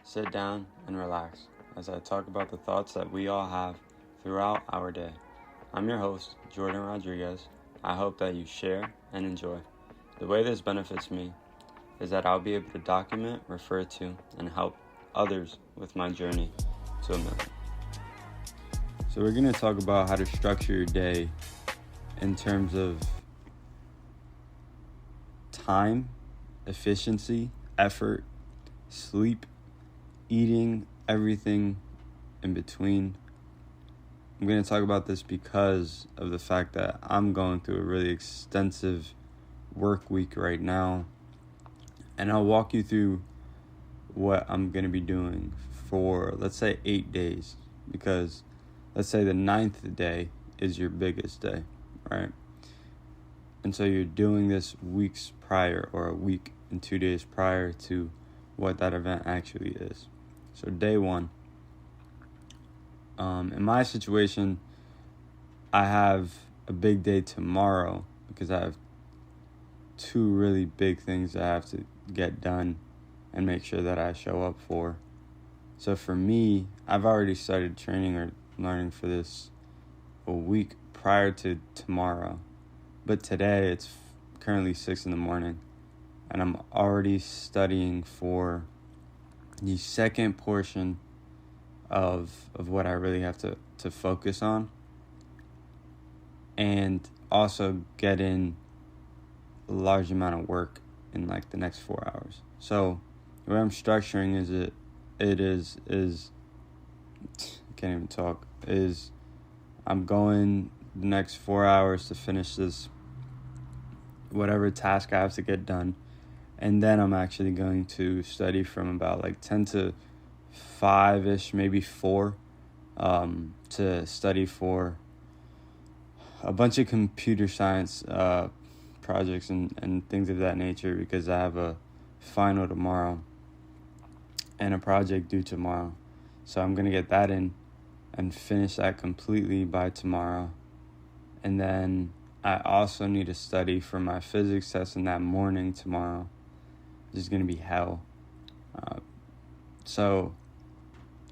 Sit down and relax as I talk about the thoughts that we all have throughout our day. I'm your host, Jordan Rodriguez. I hope that you share and enjoy. The way this benefits me is that I'll be able to document, refer to, and help others with my journey to a million. So we're going to talk about how to structure your day in terms of time, efficiency, effort, sleep, eating, everything in between. I'm going to talk about this because of the fact that I'm going through a really extensive work week right now. And I'll walk you through what I'm going to be doing for, let's say, 8 days. Because let's say the 9th day is your biggest day, right? And so you're doing this weeks prior, or a week and 2 days prior to what that event actually is. So day one, in my situation, I have a big day tomorrow because I have 2 really big things that I have to get done and make sure that I show up for. So for me, I've already started training or learning for this a week prior to tomorrow. But today it's currently 6 a.m. and I'm already studying for the second portion of what I really have to focus on, and also get in a large amount of work in like the next 4 hours. So the way I'm structuring can't even talk, is I'm going the next 4 hours to finish this whatever task I have to get done. And then I'm actually going to study from about like 10 to 5-ish, maybe 4, to study for a bunch of computer science projects and things of that nature, because I have a final tomorrow and a project due tomorrow. So I'm going to get that in and finish that completely by tomorrow. And then I also need to study for my physics test in that morning tomorrow. Is going to be hell. So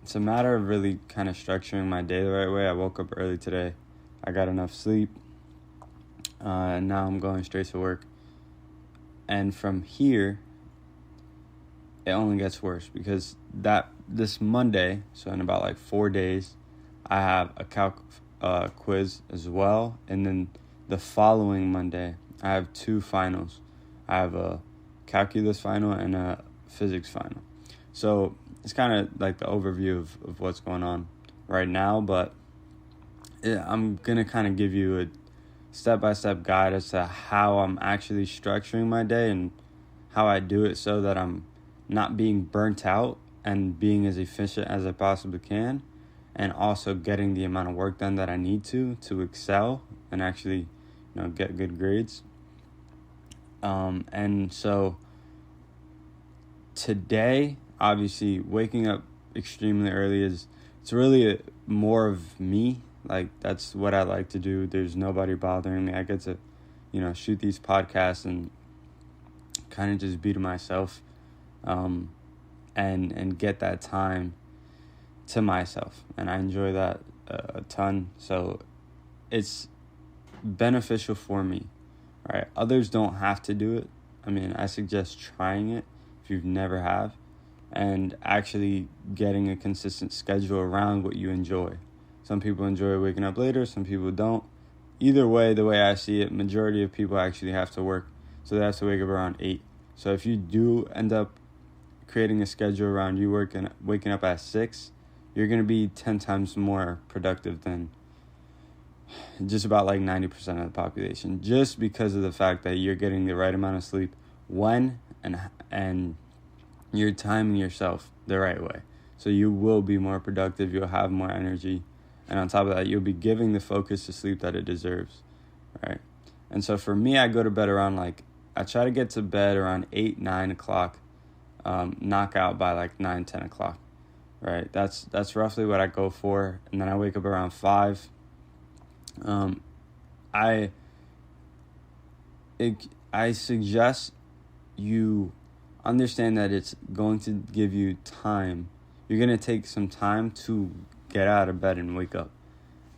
it's a matter of really kind of structuring my day the right way. I woke up early today. I got enough sleep. And now I'm going straight to work. And from here, it only gets worse, because this Monday, so in about like 4 days, I have a calc quiz as well. And then the following Monday, I have 2 finals. I have a calculus final and a physics final. So it's kind of like the overview of what's going on right now, but I'm going to kind of give you a step-by-step guide as to how I'm actually structuring my day and how I do it so that I'm not being burnt out and being as efficient as I possibly can, and also getting the amount of work done that I need to excel and actually, get good grades. And so today, obviously, waking up extremely early it's really more of me. Like, that's what I like to do. There's nobody bothering me. I get to, shoot these podcasts and kind of just be to myself, and get that time to myself. And I enjoy that a ton. So it's beneficial for me. Right? Others don't have to do it. I mean, I suggest trying it if you've never have, and actually getting a consistent schedule around what you enjoy. Some people enjoy waking up later, some people don't. Either way, the way I see it, majority of people actually have to work, so they have to wake up around 8. So if you do end up creating a schedule around you waking up at 6, you're going to be 10 times more productive than just about like 90% of the population, just because of the fact that you're getting the right amount of sleep when and you're timing yourself the right way. So you will be more productive, you'll have more energy, and on top of that, you'll be giving the focus to sleep that it deserves, right? And so for me, I go to bed around I try to get to bed around 8, 9 o'clock, knock out by like 9, 10 o'clock, right? That's roughly what I go for, and then I wake up around 5. I suggest you understand that it's going to give you time. You're going to take some time to get out of bed and wake up.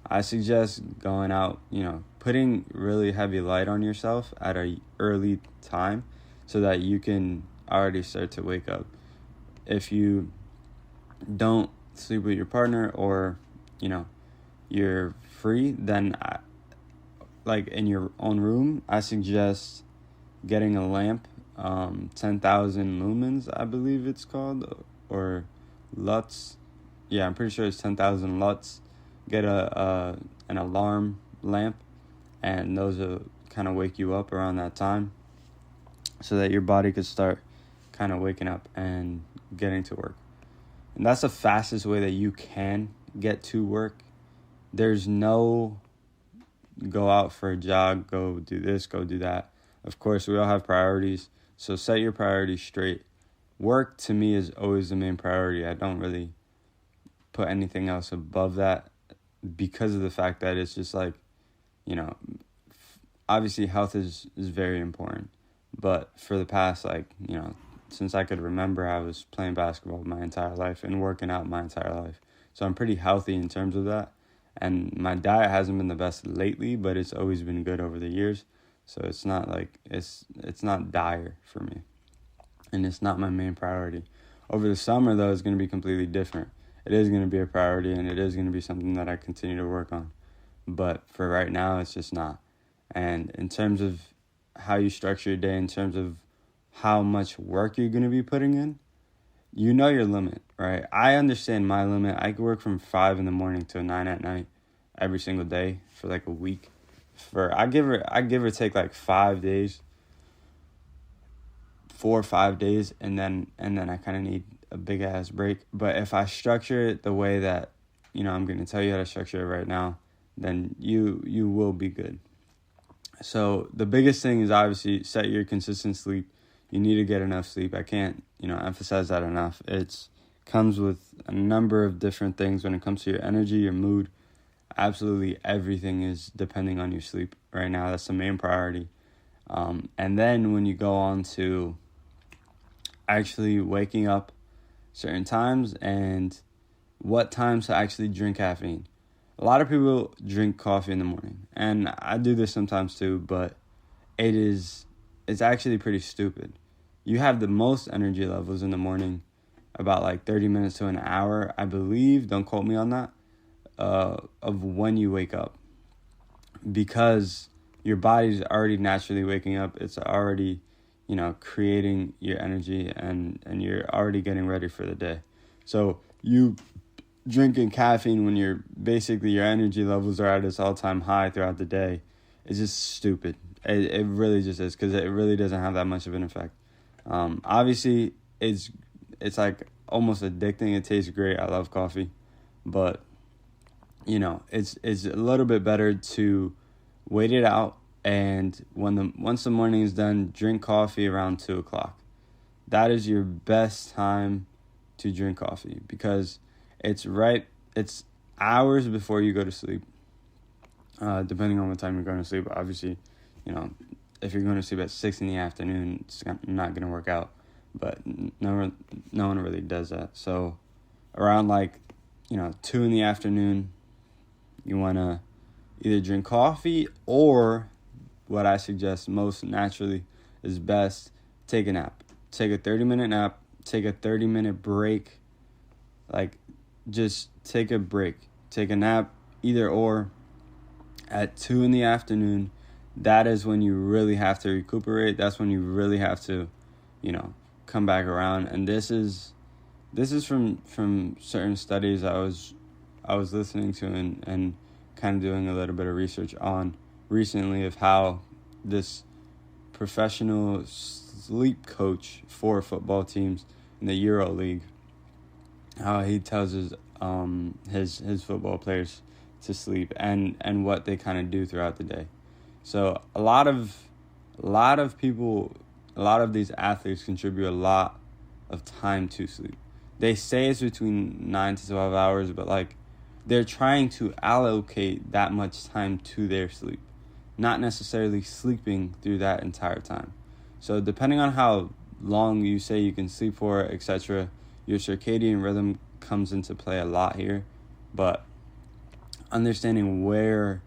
I suggest going out, putting really heavy light on yourself at an early time so that you can already start to wake up. If you don't sleep with your partner or, you're free, then like in your own room, I suggest getting a lamp, 10,000 lumens, I believe it's called, or Lutz. Yeah, I'm pretty sure it's 10,000 Lutz. Get an alarm lamp, and those will kind of wake you up around that time so that your body could start kind of waking up and getting to work. And that's the fastest way that you can get to work. There's no go out for a jog, go do this, go do that. Of course, we all have priorities, so set your priorities straight. Work, to me, is always the main priority. I don't really put anything else above that because of the fact that it's just like, obviously health is very important. But for the past, since I could remember, I was playing basketball my entire life and working out my entire life. So I'm pretty healthy in terms of that. And my diet hasn't been the best lately, but it's always been good over the years. So it's not like, it's not dire for me. And it's not my main priority. Over the summer, though, it's going to be completely different. It is going to be a priority, and it is going to be something that I continue to work on. But for right now, it's just not. And in terms of how you structure your day, in terms of how much work you're going to be putting in, you know your limit, right? I understand my limit. I could work from 5 in the morning to 9 at night every single day for like a week. I give or take like 5 days, 4 or 5 days, and then I kind of need a big ass break. But if I structure it the way that, I'm going to tell you how to structure it right now, then you will be good. So the biggest thing is obviously set your consistent sleep. You need to get enough sleep. I can't, emphasize that enough. It comes with a number of different things when it comes to your energy, your mood. Absolutely everything is depending on your sleep right now. That's the main priority. And then when you go on to actually waking up certain times and what times to actually drink caffeine. A lot of people drink coffee in the morning, and I do this sometimes too, but it's actually pretty stupid. You have the most energy levels in the morning, about like 30 minutes to an hour, I believe, don't quote me on that, of when you wake up. Because your body's already naturally waking up, it's already, creating your energy, and you're already getting ready for the day. So you drinking caffeine when your energy levels are at its all-time high throughout the day is just stupid. It really just is, because it really doesn't have that much of an effect. Obviously, it's like almost addicting. It tastes great. I love coffee, but it's a little bit better to wait it out, and once the morning is done, drink coffee around 2:00. That is your best time to drink coffee, because it's hours before you go to sleep, depending on what time you're going to sleep. Obviously, if you're going to sleep at 6 in the afternoon, it's not going to work out, but no one really does that. So around 2 in the afternoon, you want to either drink coffee, or what I suggest most naturally is best, take a nap. Take a 30-minute nap, take a 30-minute break. Just take a break. Take a nap, either or. At 2 in the afternoon, that is when you really have to recuperate. That's when you really have to, come back around. And this is from certain studies I was listening to and kind of doing a little bit of research on recently, of how this professional sleep coach for football teams in the Euro League, how he tells his football players to sleep and what they kind of do throughout the day. So a lot of people, a lot of these athletes contribute a lot of time to sleep. They say it's between 9 to 12 hours, but they're trying to allocate that much time to their sleep, not necessarily sleeping through that entire time. So depending on how long you say you can sleep for, etc. Your circadian rhythm comes into play a lot here, but understanding where,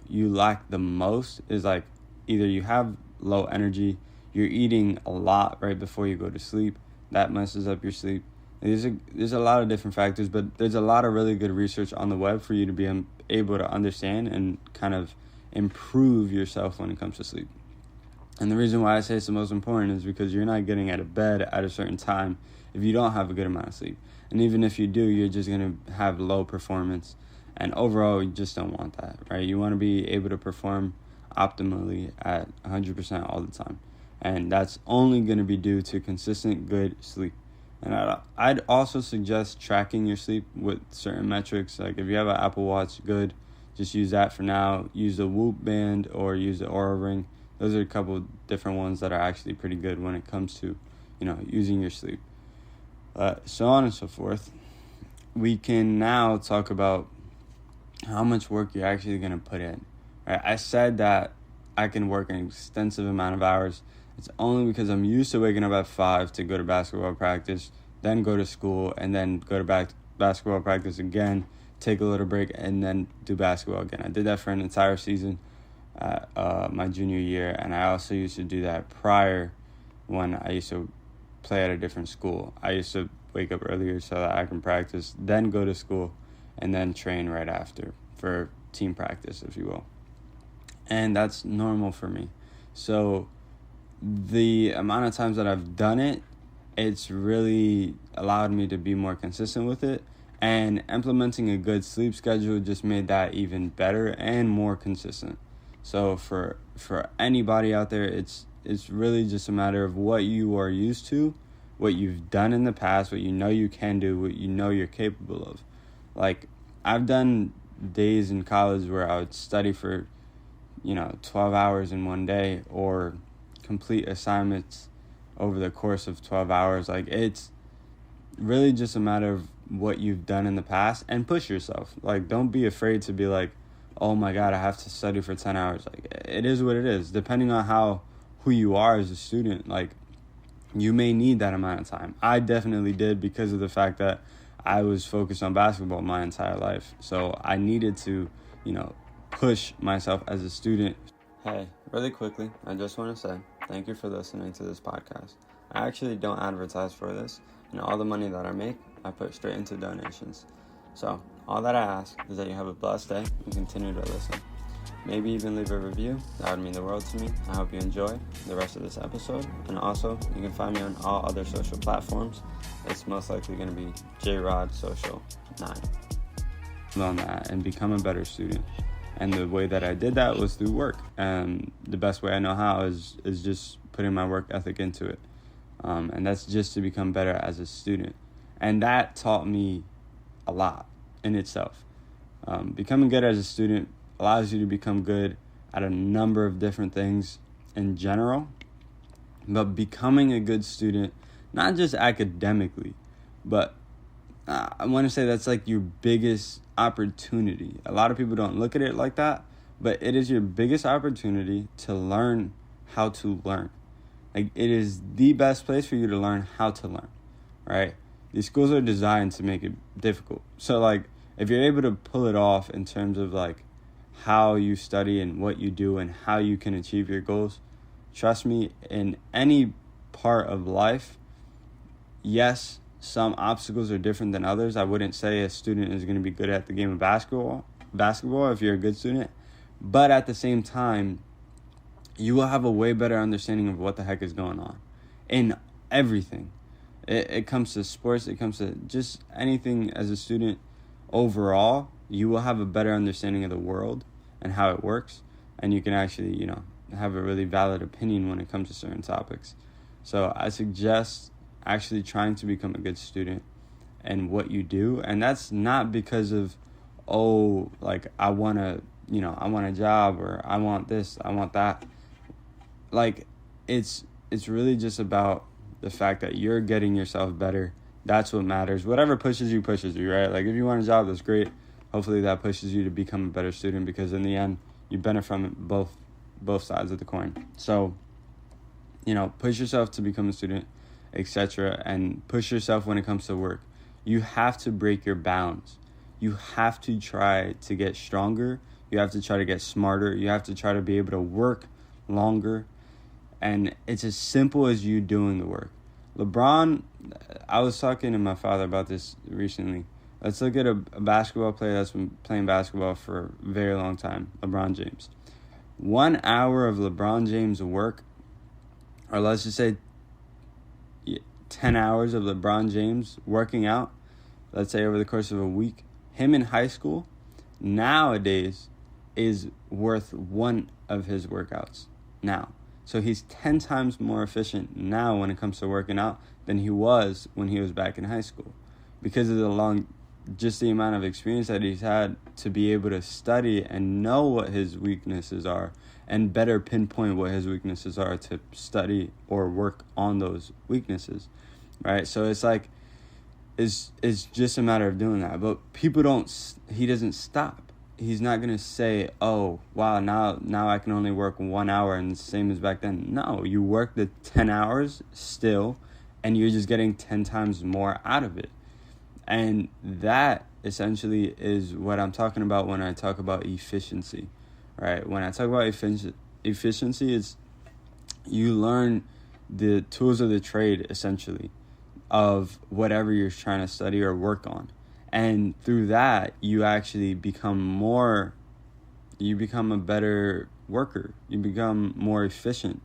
you lack the most is like either you have low energy, you're eating a lot right before you go to sleep, that messes up your sleep. There's a lot of different factors, but there's a lot of really good research on the web for you to be able to understand and kind of improve yourself when it comes to sleep. And the reason why I say it's the most important is because you're not getting out of bed at a certain time if you don't have a good amount of sleep. And even if you do, you're just going to have low performance. And overall, you just don't want that, right? You want to be able to perform optimally at 100% all the time. And that's only going to be due to consistent good sleep. And I'd also suggest tracking your sleep with certain metrics. Like if you have an Apple Watch, good. Just use that for now. Use the Whoop band or use the Oura Ring. Those are a couple different ones that are actually pretty good when it comes to, using your sleep. So on and so forth. We can now talk about how much work you're actually going to put in. Right? I said that I can work an extensive amount of hours. It's only because I'm used to waking up at 5 to go to basketball practice, then go to school, and then go to basketball practice again, take a little break, and then do basketball again. I did that for an entire season my junior year, and I also used to do that prior when I used to play at a different school. I used to wake up earlier so that I can practice, then go to school, and then train right after for team practice, if you will. And that's normal for me. So the amount of times that I've done it, it's really allowed me to be more consistent with it. And implementing a good sleep schedule just made that even better and more consistent. So for anybody out there, it's really just a matter of what you are used to, what you've done in the past, what you know you can do, what you know you're capable of. Like, I've done days in college where I would study for, 12 hours in one day or complete assignments over the course of 12 hours. Like, it's really just a matter of what you've done in the past and push yourself. Like, don't be afraid to be like, oh my God, I have to study for 10 hours. Like, it is what it is. Depending on who you are as a student, like, you may need that amount of time. I definitely did because of the fact that I was focused on basketball my entire life. So I needed to, push myself as a student. Hey, really quickly, I just want to say thank you for listening to this podcast. I actually don't advertise for this, and all the money that I make, I put straight into donations. So all that I ask is that you have a blessed day and continue to listen. Maybe even leave a review. That would mean the world to me. I hope you enjoy the rest of this episode. And also, you can find me on all other social platforms. It's most likely going to be JRodSocial9. On that and become a better student. And the way that I did that was through work. And the best way I know how is just putting my work ethic into it. And that's just to become better as a student. And that taught me a lot in itself. Becoming good as a student allows you to become good at a number of different things in general. But becoming a good student, not just academically, but I want to say that's like your biggest opportunity. A lot of people don't look at it like that, but it is your biggest opportunity to learn how to learn. Like, it is the best place for you to learn how to learn, right? These schools are designed to make it difficult. So, like, if you're able to pull it off in terms of, like, how you study and what you do and how you can achieve your goals, trust me, in any part of life, yes, some obstacles are different than others. I wouldn't say a student is going to be good at the game of basketball if you're a good student. But at the same time, you will have a way better understanding of what the heck is going on in everything. It comes to sports, it comes to just anything as a student overall. You will have a better understanding of the world and how it works. And you can actually, have a really valid opinion when it comes to certain topics. So I suggest actually trying to become a good student and what you do. And that's not because of, I want a job, or I want this, I want that. Like, it's really just about the fact that you're getting yourself better. That's what matters. Whatever pushes you, right? Like, if you want a job, that's great. Hopefully that pushes you to become a better student, because in the end, you benefit from both sides of the coin. So push yourself to become a student, etc., and push yourself when it comes to work. You have to break your bounds. You have to try to get stronger. You have to try to get smarter. You have to try to be able to work longer. And it's as simple as you doing the work. LeBron, I was talking to my father about this recently. Let's look at a basketball player that's been playing basketball for a very long time, LeBron James. 1 hour of LeBron James' work, or let's just say 10 hours of LeBron James working out, let's say over the course of a week, him in high school, nowadays, is worth one of his workouts now. So he's 10 times more efficient now when it comes to working out than he was when he was back in high school, because of the amount of experience that he's had to be able to study and know what his weaknesses are and better pinpoint what his weaknesses are to study or work on those weaknesses, right? So it's like, it's just a matter of doing that. But he doesn't stop. He's not going to say, oh, wow, now I can only work 1 hour and the same as back then. No, you work the 10 hours still, and you're just getting 10 times more out of it. And that essentially is what I'm talking about when I talk about efficiency, right? When I talk about efficiency, it's you learn the tools of the trade, essentially, of whatever you're trying to study or work on. And through that, you actually become a better worker. You become more efficient,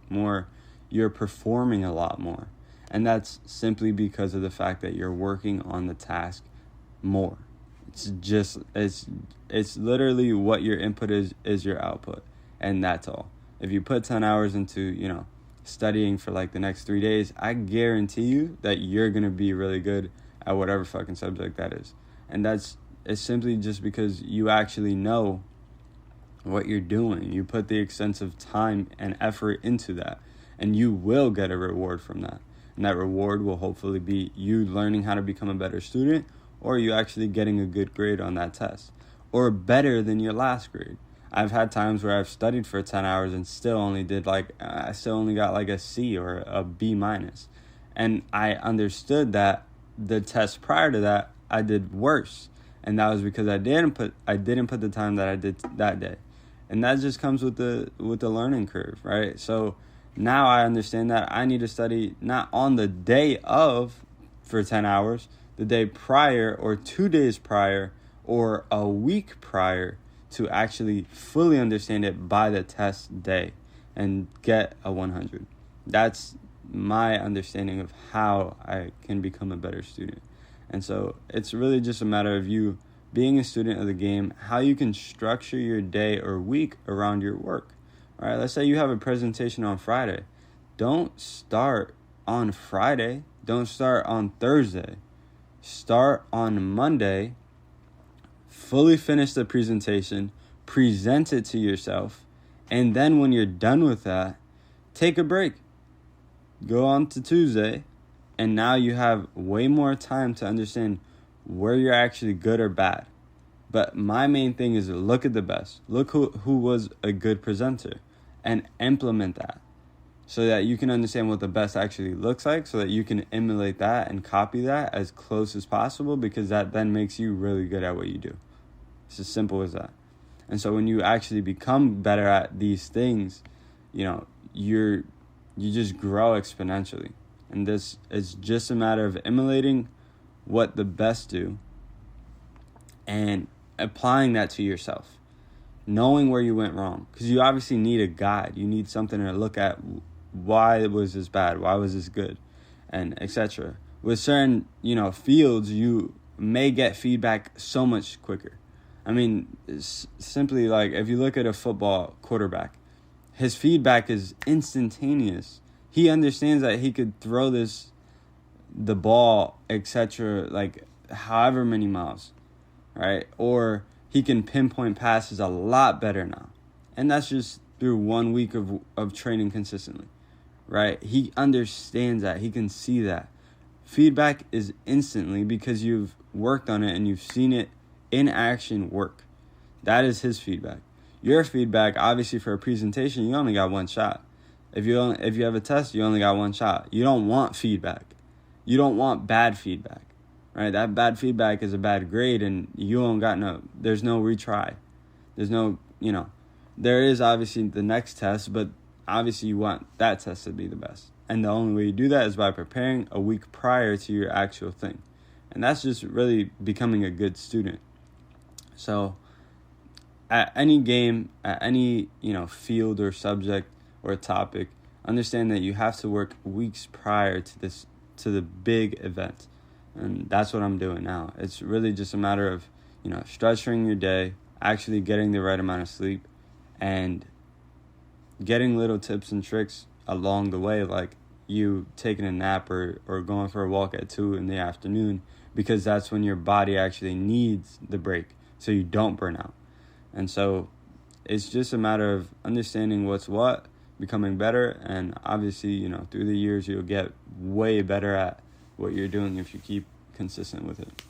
you're performing a lot more. And that's simply because of the fact that you're working on the task more. It's literally what your input is your output. And that's all. If you put 10 hours into, studying for like the next 3 days, I guarantee you that you're going to be really good at whatever fucking subject that is. And it's simply just because you actually know what you're doing. You put the extensive time and effort into that, and you will get a reward from that. And that reward will hopefully be you learning how to become a better student, or you actually getting a good grade on that test, or better than your last grade. I've had times where I've studied for 10 hours and still only got like a C or a B minus. And I understood that the test prior to that, I did worse. And that was because I didn't put the time that I did that day. And that just comes with the learning curve, right? So now I understand that I need to study not on the day of for 10 hours, the day prior or 2 days prior or a week prior, to actually fully understand it by the test day and get a 100. That's my understanding of how I can become a better student. And so it's really just a matter of you being a student of the game, how you can structure your day or week around your work. All right, let's say you have a presentation on Friday. Don't start on Friday. Don't start on Thursday. Start on Monday. Fully finish the presentation, present it to yourself, and then when you're done with that, take a break. Go on to Tuesday, and now you have way more time to understand where you're actually good or bad. But my main thing is look at the best. Look who was a good presenter and implement that so that you can understand what the best actually looks like, so that you can emulate that and copy that as close as possible, because that then makes you really good at what you do. It's as simple as that. And so when you actually become better at these things, you just grow exponentially. And this is just a matter of emulating what the best do and applying that to yourself. Knowing where you went wrong. Because you obviously need a guide. You need something to look at. Why was this bad? Why was this good? And etc. With certain, fields, you may get feedback so much quicker. I mean, it's simply like if you look at a football quarterback, his feedback is instantaneous. He understands that he could throw the ball, etc., like however many miles, right? Or he can pinpoint passes a lot better now. And that's just through 1 week of training consistently, right? He understands that. He can see that. Feedback is instantly because you've worked on it and you've seen it in action work. That is his feedback. Your feedback, obviously, for a presentation, you only got one shot. If you have a test, you only got one shot. You don't want feedback. You don't want bad feedback, right? That bad feedback is a bad grade, and you don't got there's no retry. There's no, there is obviously the next test, but obviously you want that test to be the best. And the only way you do that is by preparing a week prior to your actual thing. And that's just really becoming a good student. So at any game, at any, field or subject or topic, understand that you have to work weeks prior to the big event. And that's what I'm doing now. It's really just a matter of, structuring your day, actually getting the right amount of sleep, and getting little tips and tricks along the way, like you taking a nap or going for a walk at 2 in the afternoon, because that's when your body actually needs the break so you don't burn out. And so it's just a matter of understanding what's what, becoming better, and obviously, through the years you'll get way better at what you're doing if you keep consistent with it.